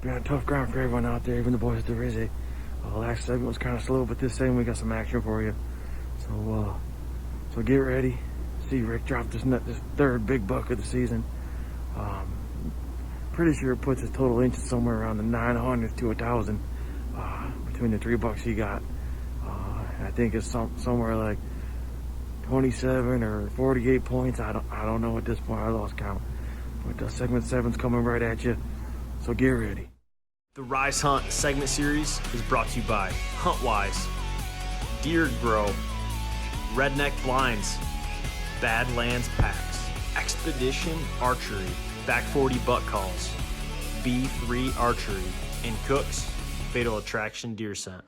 been tough ground for everyone out there, even the boys at the Rizzy. Last segment was kind of slow, but this segment we got some action for you. So get ready. See Rick drop this third big buck of the season. Pretty sure it puts his total inches somewhere around the 900 to 1,000 between the 3 bucks he got. I think it's somewhere like 27 or 48 points. I don't know at this point. I lost count. But segment 7's coming right at you. So get ready. The Rise Hunt segment series is brought to you by Huntwise, Deer Grow, Redneck Blinds, Badlands Packs, Expedition Archery, Back 40 Buck Calls, B3 Archery, and Cook's Fatal Attraction Deer Scent.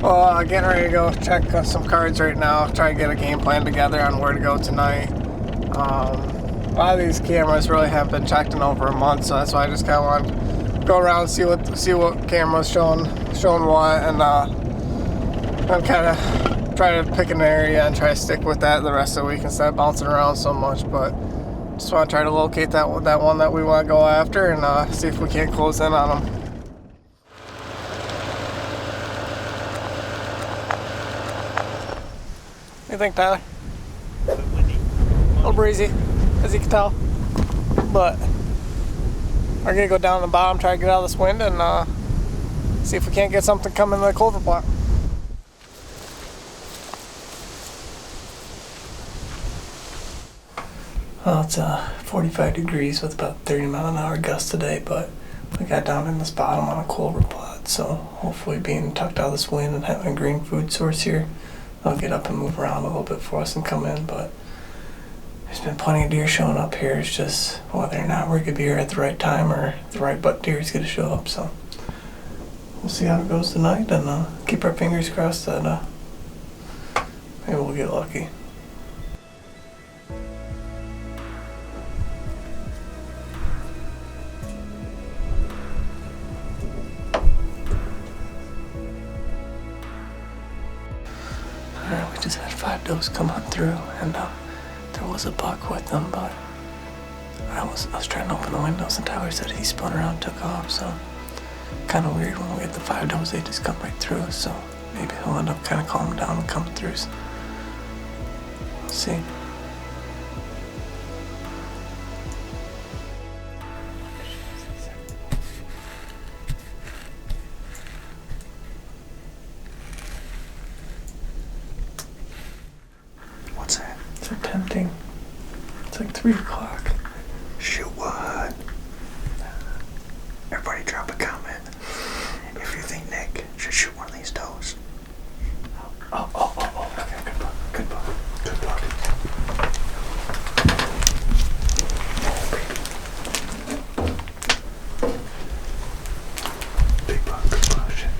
Well, getting ready to go check some cards right now. Try to get a game plan together on where to go tonight. A lot of these cameras really haven't been checked in over a month, so that's why I just kind of want to go around and see what camera's showing what, and kind of try to pick an area and try to stick with that the rest of the week instead of bouncing around so much. But just want to try to locate that one that we want to go after and see if we can't close in on them. What do you think, Tyler? A little breezy, as you can tell. But we're gonna go down the bottom, try to get out of this wind, and see if we can't get something coming in the culvert block. Well, it's 45 degrees with about 30-mile-an-hour gusts today, but we got down in this bottom on a culvert plot, so hopefully being tucked out of this wind and having a green food source here, they'll get up and move around a little bit for us and come in. But there's been plenty of deer showing up here. It's just whether or not we're gonna be here at the right time or the right butt deer is gonna show up. So we'll see how it goes tonight, and keep our fingers crossed that maybe we'll get lucky. We just had 5 does come on through, and there was a buck with them, but I was trying to open the windows, and Tyler said he spun around and took off. So kind of weird when we get the 5 does, they just come right through. So maybe he'll end up kind of calming down and coming through. So we'll see. So tempting. It's like 3 o'clock. Shoot what? Everybody drop a comment if you think Nick should shoot one of these does. Oh. Okay, good buck. Good buck. Big buck, good buck. Shit.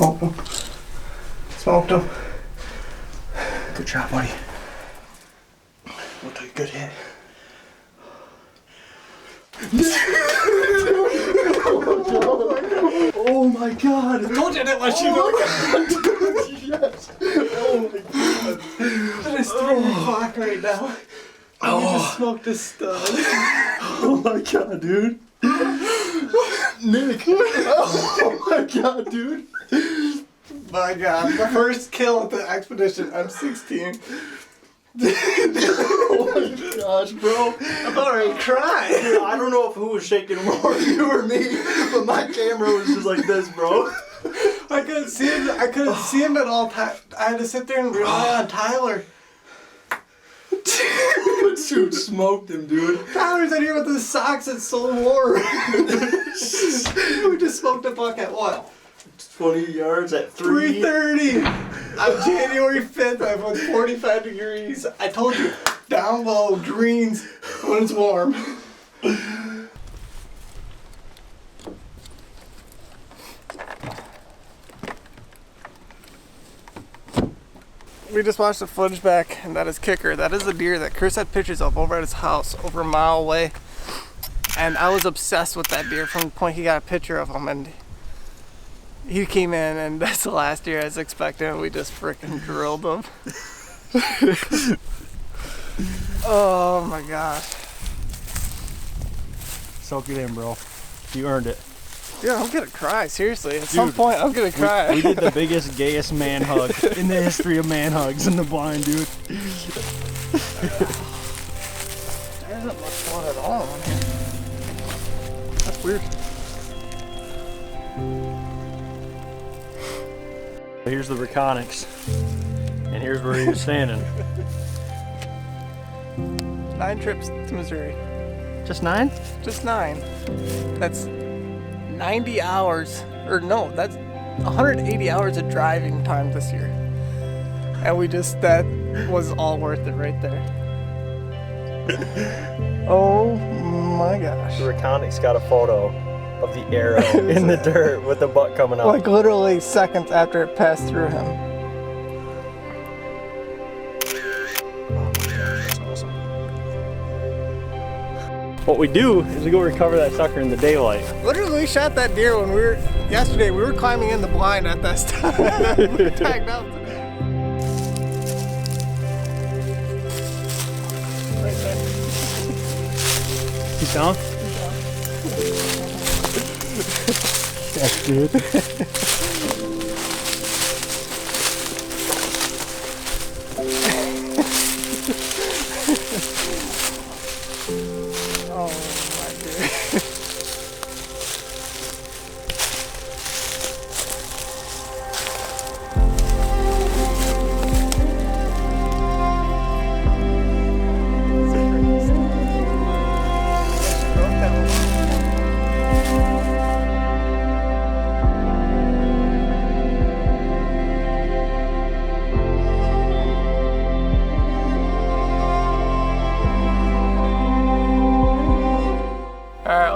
Smoked him. Smoked him. Good job, buddy. We'll take a good hit. Oh my god! I told you I didn't let you know. Yes! Oh my god! That is 3 o'clock right now. Oh. You just smoked a stud. Oh my god, dude! Nick! Oh my god, dude! My god, the first kill at the expedition. I'm 16. Oh my gosh, bro! I'm already crying. Dude, I don't know if who was shaking more, you or me, but my camera was just like this, bro. I couldn't see him. I couldn't see him at all times. I had to sit there and rely on Tyler. Dude smoked him, dude. Tyler's in here with his socks. It's so warm. We just smoked a buck at what? 20 yards at 3. 3:30 on January 5th. I went 45 degrees. I told you, down low, greens when it's warm. We just watched the footage back, and that is Kicker. That is the deer that Chris had pictures of over at his house, over a mile away. And I was obsessed with that deer from the point he got a picture of him. And he came in, and that's the last deer I was expecting, and we just freaking drilled him. Oh my gosh. Soak it in, bro. You earned it. Dude, I'm gonna cry, seriously. At some point, I'm gonna cry. We did the biggest, gayest man hug in the history of man hugs in the blind, dude. There isn't much blood at all on here. That's weird. Here's the Reconics, and here's where he was standing. 9 trips to Missouri. Just 9? Just 9. That's 90 hours, or no, that's 180 hours of driving time this year. And that was all worth it right there. Oh my gosh. The Reconics got a photo of the arrow in the dirt with the butt coming out. Like literally seconds after it passed through him. What we do is we go recover that sucker in the daylight. Literally we shot that deer when yesterday we were climbing in the blind at that time. We tagged out today. Right there. He's down? That's good. Oh my goodness.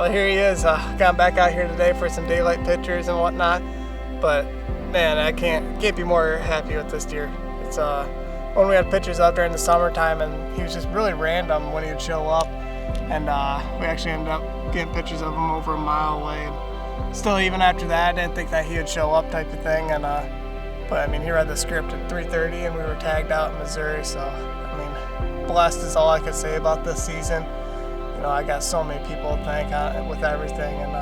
Here he is. Got back out here today for some daylight pictures and whatnot. But man, I can't be more happy with this deer. It's when we had pictures out during the summertime, and he was just really random when he would show up. And we actually ended up getting pictures of him over a mile away. And still, even after that, I didn't think that he would show up, type of thing. And but I mean, he read the script at 3:30, and we were tagged out in Missouri. So I mean, blessed is all I could say about this season. You know, I got so many people to thank with everything, and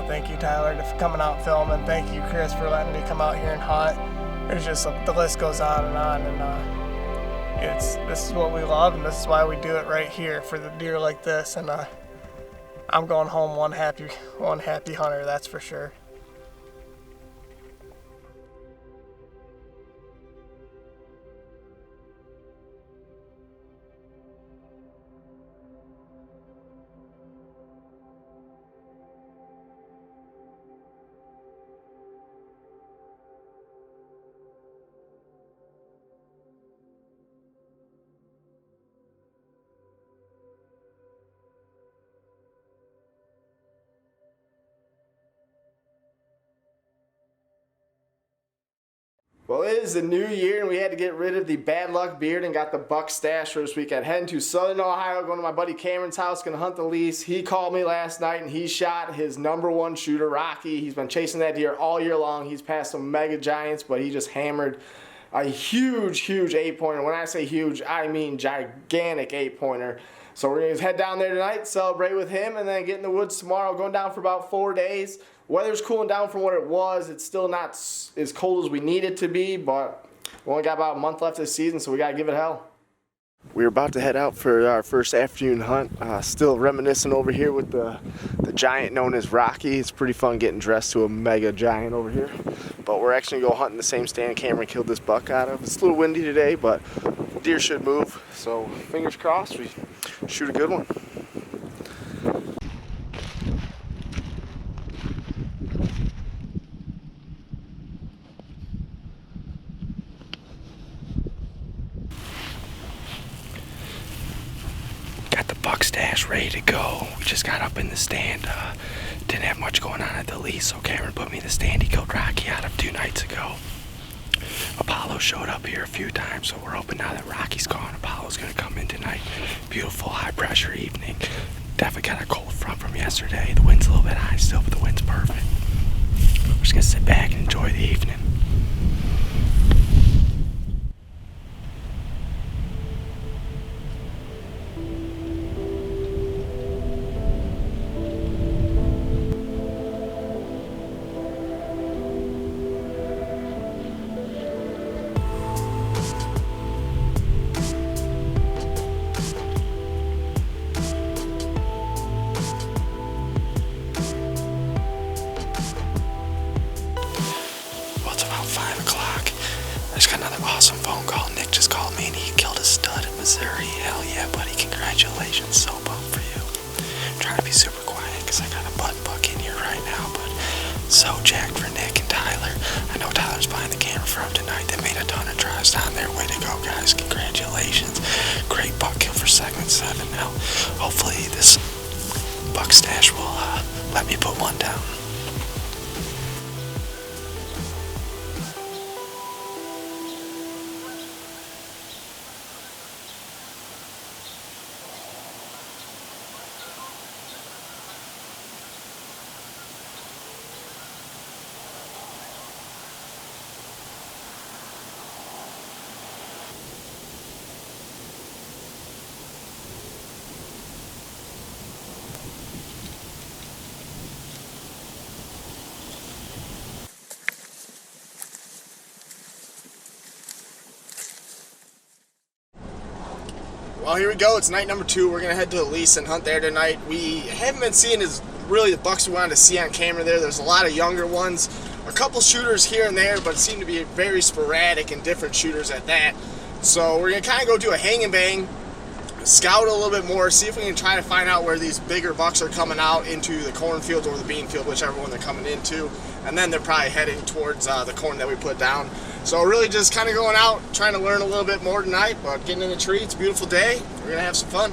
thank you, Tyler, for coming out and filming. Thank you, Chris, for letting me come out here and hunt. There's just the list goes on, and this is what we love, and this is why we do it right here for the deer like this. And I'm going home one happy hunter, that's for sure. Well, it is the new year, and we had to get rid of the bad luck beard and got the buck stash for this weekend. Heading to Southern Ohio, going to my buddy Cameron's house, going to hunt the lease. He called me last night, and he shot his #1 shooter, Rocky. He's been chasing that deer all year long. He's passed some mega giants, but he just hammered a huge 8-pointer. When I say huge, I mean gigantic 8-pointer. So we're going to head down there tonight, celebrate with him, and then get in the woods tomorrow. Going down for about 4 days. Weather's cooling down from what it was. It's still not as cold as we need it to be, but we only got about a month left of the season, so we got to give it hell. We're about to head out for our first afternoon hunt. Still reminiscing over here with the giant known as Rocky. It's pretty fun getting dressed to a mega giant over here. But we're actually going to go hunting the same stand Cameron killed this buck out of. It's a little windy today, but deer should move. So fingers crossed we shoot a good one. Got the buck stash ready to go. We just got up in the stand. Didn't have much going on at the lease, so Cameron put me in the stand. He killed Rocky out of 2 nights ago. Apollo showed up here a few times, so we're hoping now that Rocky's gone, Apollo's going to come in tonight. Beautiful high pressure evening. Definitely got a cold front from yesterday. The wind's a little bit high still, but the wind's perfect. We're just going to sit back and enjoy the evening. Awesome phone call. Nick just called me and he killed a stud in Missouri. Hell yeah, buddy. Congratulations. So pumped for you. I'm trying to be super quiet because I got a butt buck in here right now, but so jacked for Nick and Tyler. I know Tyler's buying the camera for him tonight. They made a ton of drives down there. Way to go, guys. Congratulations. Great buck kill for segment 7. Now, hopefully this buck stash will let me put one down. Well, here we go. It's night number 2. We're going to head to the lease and hunt there tonight. We haven't been seeing really the bucks we wanted to see on camera there. There's a lot of younger ones, a couple shooters here and there, but it seemed to be very sporadic and different shooters at that. So we're going to kind of go do a hang and bang, scout a little bit more, see if we can try to find out where these bigger bucks are coming out into the cornfield or the bean field, whichever one they're coming into. And then they're probably heading towards the corn that we put down. So really just kind of going out, trying to learn a little bit more tonight, but getting in the tree. It's a beautiful day. We're going to have some fun.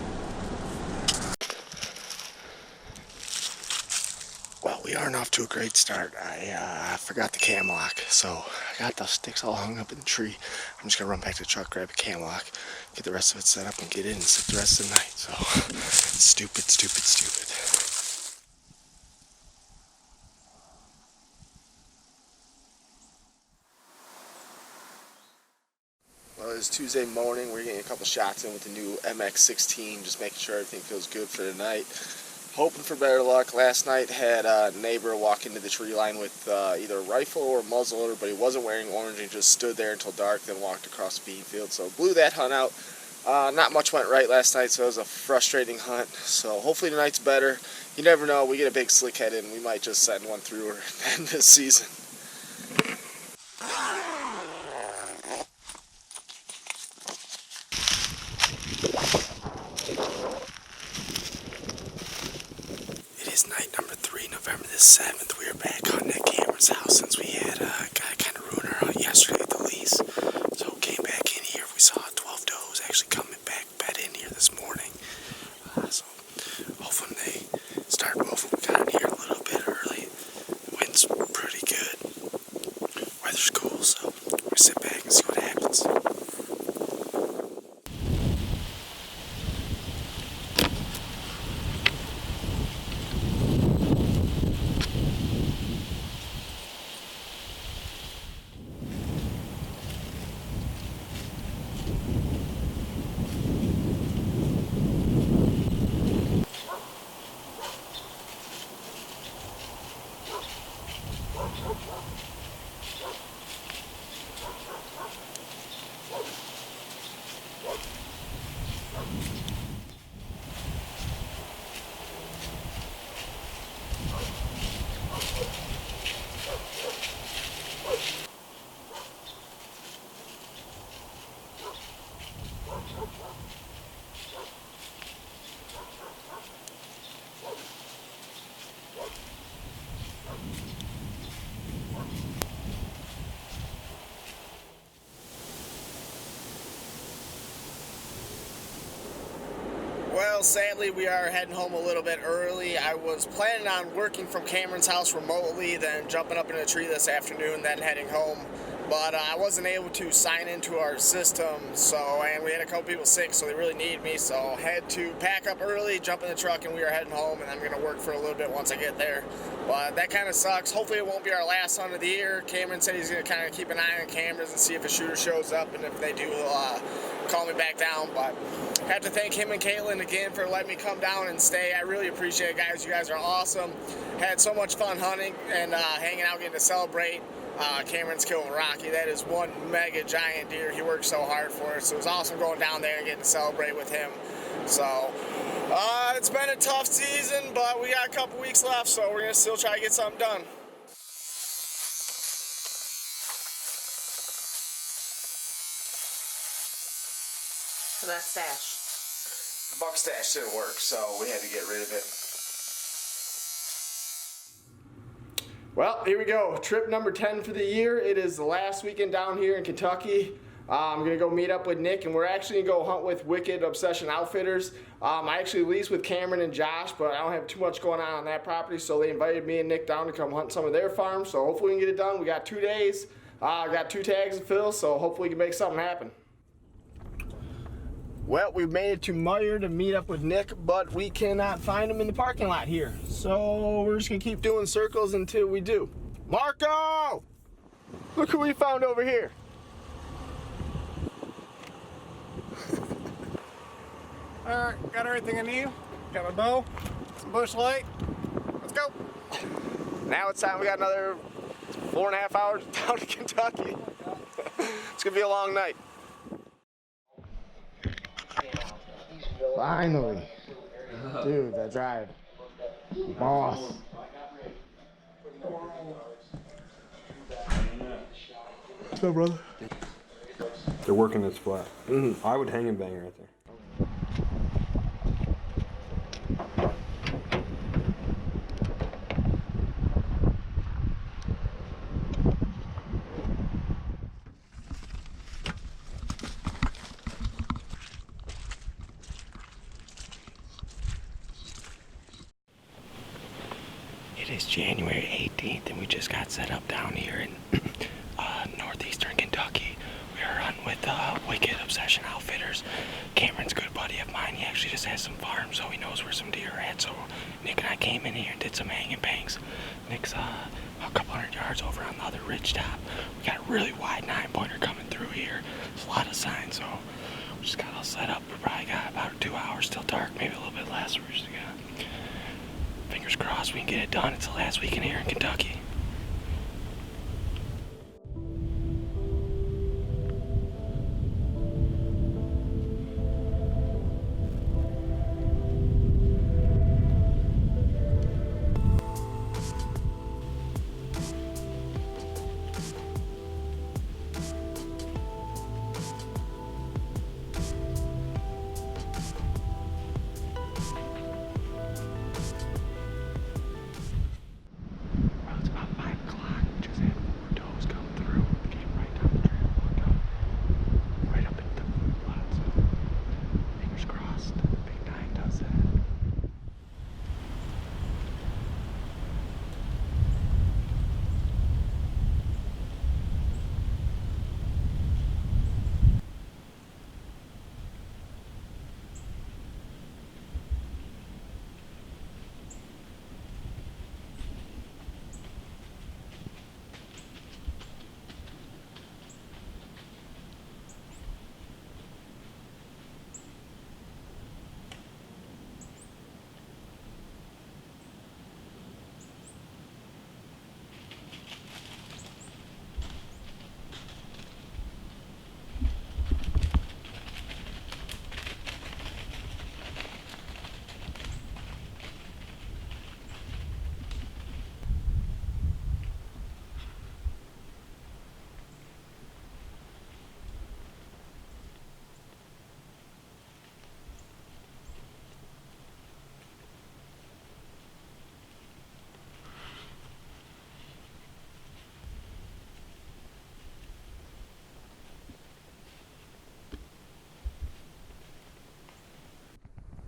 Well, we aren't off to a great start. I forgot the cam lock, so I got the sticks all hung up in the tree. I'm just going to run back to the truck, grab a cam lock, get the rest of it set up, and get in and sit the rest of the night. So, stupid. Well, it's Tuesday morning. We're getting a couple shots in with the new MX-16, just making sure everything feels good for the night. Hoping for better luck. Last night had a neighbor walk into the tree line with either a rifle or a muzzleloader, but he wasn't wearing orange and just stood there until dark, then walked across the bean field. So blew that hunt out. Not much went right last night, so it was a frustrating hunt. So hopefully tonight's better. You never know. We get a big slick head in, we might just send one through or end this season. It is night number 3, November the 7th. We are back hunting at Cameron's house since we had a guy kind of ruin our hunt yesterday at the lease. So came back in here. We saw 12 does actually coming back bed in here this morning. So hopefully they start moving. We got in here a little bit early. Wind's pretty good. Weather's cool, so we're sitting Well, sadly, we are heading home a little bit early. I was planning on working from Cameron's house remotely, then jumping up in a tree this afternoon, then heading home. But I wasn't able to sign into our system, and we had a couple people sick, so they really needed me. So I had to pack up early, jump in the truck, and we are heading home. And I'm going to work for a little bit once I get there. But that kind of sucks. Hopefully, it won't be our last hunt of the year. Cameron said he's going to kind of keep an eye on cameras and see if a shooter shows up, and if they do, call me back down. But I have to thank him and Caitlin again for letting me come down and stay. I really appreciate it, guys. You guys are awesome. Had so much fun hunting and hanging out, getting to celebrate. Cameron's killing Rocky. That is one mega giant deer. He worked so hard for it. So it was awesome going down there and getting to celebrate with him. So it's been a tough season, but we got a couple weeks left, so we're going to still try to get something done. So that stash. The buck stash didn't work, so we had to get rid of it. Well, here we go. Trip number 10 for the year. It is the last weekend down here in Kentucky. I'm going to go meet up with Nick, and we're actually going to go hunt with Wicked Obsession Outfitters. I actually lease with Cameron and Josh, but I don't have too much going on that property, so they invited me and Nick down to come hunt some of their farms, so hopefully we can get it done. We got 2 days. Got 2 tags to fill, so hopefully we can make something happen. Well, we made it to Meyer to meet up with Nick, but we cannot find him in the parking lot here. So we're just gonna keep doing circles until we do. Marco! Look who we found over here. Alright, got everything I need. Got my bow, some bush light. Let's go. Now it's time. We got another 4.5 hours down to Kentucky. It's gonna be a long night. Finally. Dude, that drive. Boss. What's up, brother? They're working this flat. I would hang and bang right there. It is January 18th, and we just got set up down here in northeastern Kentucky. We are hunting with Wicked Obsession Outfitters. Cameron's a good buddy of mine. He actually just has some farms, so he knows where some deer are at. So Nick and I came in here and did some hanging bangs. Nick's a couple hundred yards over on the other ridge top. We got a really wide 9-pointer coming through here. There's a lot of signs, so we just got all set up. We probably got about 2 hours, still dark, maybe a little bit less. We're just gonna, fingers crossed we can get it done. It's the last weekend here in Kentucky. It's about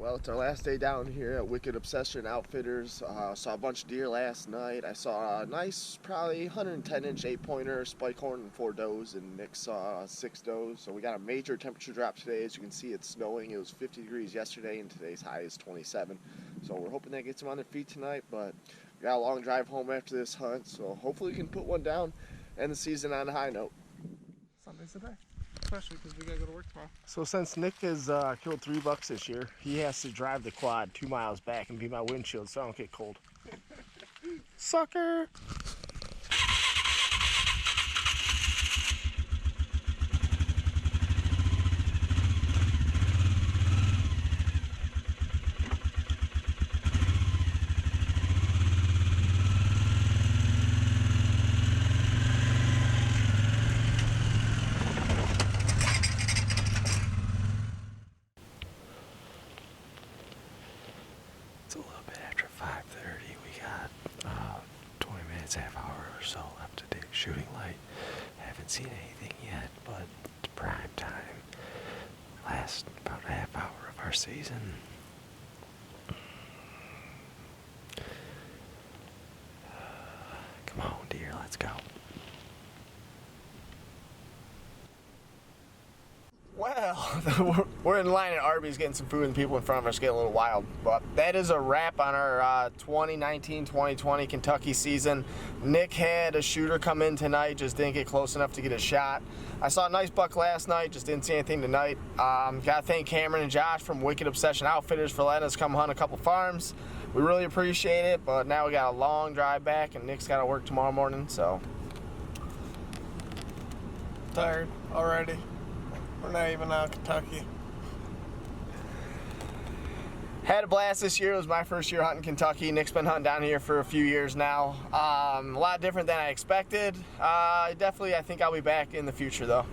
Well, it's our last day down here at Wicked Obsession Outfitters. Saw a bunch of deer last night. I saw a nice, probably 110-inch 8-pointer, spike horn, and 4 does, and Nick saw 6 does. So we got a major temperature drop today. As you can see, it's snowing. It was 50 degrees yesterday, and today's high is 27. So we're hoping that gets them on their feet tonight, but we got a long drive home after this hunt, so hopefully we can put one down and the season on a high note. Sunday's the day, especially because we gotta go to work tomorrow. So since Nick has killed 3 bucks this year, he has to drive the quad 2 miles back and be my windshield so I don't get cold. Sucker! It's a little bit after 5:30. We got 20 minutes, half hour or so left to do shooting light. Haven't seen anything yet, but it's prime time. Last about a half hour of our season. Come on, dear, let's go. Well, we're in line at Arby's getting some food and people in front of us get a little wild. But that is a wrap on our 2019-2020 Kentucky season. Nick had a shooter come in tonight, just didn't get close enough to get a shot. I saw a nice buck last night, just didn't see anything tonight. Gotta thank Cameron and Josh from Wicked Obsession Outfitters for letting us come hunt a couple farms. We really appreciate it, but now we got a long drive back and Nick's gotta work tomorrow morning, so. Tired already. We're not even out of Kentucky. Had a blast this year. It was my first year hunting Kentucky. Nick's been hunting down here for a few years now. A lot different than I expected. I think I'll be back in the future though.